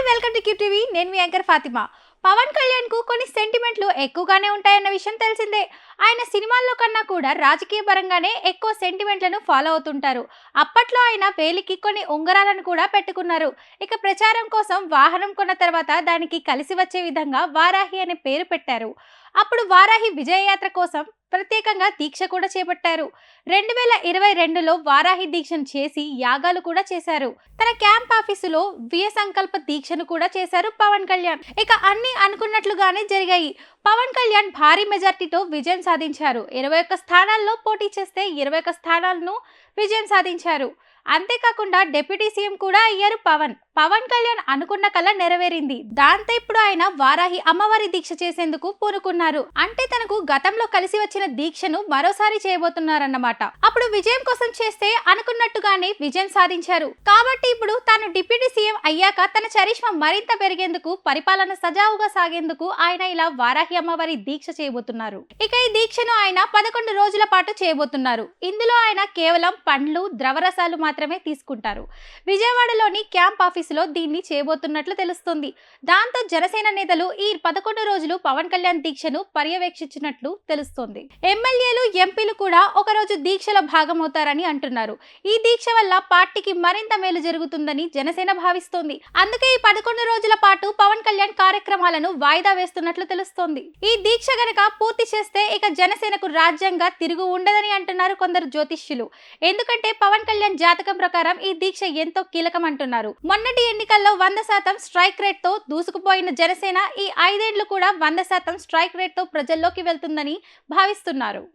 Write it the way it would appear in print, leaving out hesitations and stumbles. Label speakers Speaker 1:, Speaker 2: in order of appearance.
Speaker 1: Welcome to cube TV. నేను మీ anchor Fatima. Pawan Kalyan కు కొన్ని సెంటిమెంట్లు ఎక్కువగానే ఉంటాయన్న విషయం తెలిసిందే. ఆయన సినిమాల్లో కన్నా కూడా రాజకీయ పరంగానే ఎక్కువ సెంటిమెంట్లను ఫాలో అవుతుంటారు. అప్పట్లో ఆయన వేలికి కొన్ని ఉంగరాలను కూడా పెట్టుకున్నారు. ఇక ప్రచారం కోసం వాహనం కొన్న తర్వాత దానికి కలిసి వచ్చే విధంగా వారాహి అనే పేరు పెట్టారు. అప్పుడు వారాహి విజయయాత్ర కోసం ప్రత్యేకంగా దీక్ష కూడా చేపట్టారు. 2022లో వారాహి దీక్షను చేసి యాగాలు కూడా చేశారు. తన క్యాంప్ ఆఫీసులో వియ సంకల్ప దీక్షను కూడా చేశారు పవన్ కళ్యాణ్. ఇక అన్ని అనుకున్నట్లుగానే జరిగాయి. పవన్ కళ్యాణ్ భారీ మెజార్టీతో విజయం సాధించారు. 21 స్థానాల్లో పోటీ చేస్తే 21 స్థానాలను విజయం సాధించారు. అంతేకాకుండా డిప్యూటీ సీఎం కూడా అయ్యారు పవన్ కళ్యాణ్ అనుకున్న కల నెరవేరింది. దాంతో ఇప్పుడు ఆయన వారాహి అమ్మవారి దీక్ష చేసేందుకు పూనుకున్నారు. అంటే తనకు గతంలో కలిసి వచ్చిన దీక్షను మరోసారి చేయబోతున్నారన్నమాట. అప్పుడు విజయం కోసం చేస్తే అనుకున్నట్టుగానే విజయం సాధించారు. కాబట్టి ఇప్పుడు తాను డిప్యూటీ సీఎం అయ్యాక తన చరిష్మా మరింత పెరిగేందుకు, పరిపాలన సజావుగా సాగేందుకు ఆయన ఇలా వారాహి అమ్మవారి దీక్ష చేయబోతున్నారు. ఇక ఈ దీక్షను ఆయన 11 రోజుల పాటు చేయబోతున్నారు. ఇందులో ఆయన కేవలం పండ్లు, ద్రవరసాలు మాత్రమే తీసుకుంటారు. విజయవాడలోని క్యాంప్ ఆఫీసులో దీన్ని చేయబోతున్నట్లు తెలుస్తుంది. దాంతో జనసేన నేతలు ఈ 11 రోజులు పవన్ కళ్యాణ్ దీక్షను పర్యవేక్షించినట్లు తెలుస్తోంది. ఎమ్మెల్యేలు, ఎంపీలు కూడా ఒక రోజు దీక్షలో భాగమవుతారని అంటున్నారు. ఈ దీక్ష వల్ల పార్టీకి మరింత మేలు జరుగుతుందని జనసేన భావిస్తోంది. అందుకే ఈ 11 రోజుల పాటు పవన్ కళ్యాణ్ కార్యక్రమాలను వాయిదా వేస్తున్నట్లు తెలుస్తోంది. ఈ దీక్ష గనక పూర్తి చేస్తే ఇక జనసేనకు రాజ్యంగా తిరుగు ఉండదని అంటున్నారు కొందరు జ్యోతిష్యులు. ఎందుకంటే పవన్ కళ్యాణ్ జాతకం ప్రకారం ఈ దీక్ష ఎంతో కీలకం అంటున్నారు. మొన్నటి ఎన్నికల్లో 100% స్ట్రైక్ రేట్ తో దూసుకుపోయిన జనసేన ఈ 5 ఏళ్లు కూడా 100% స్ట్రైక్ రేట్ తో ప్రజల్లోకి వెళ్తుందని భావిస్తున్నారు.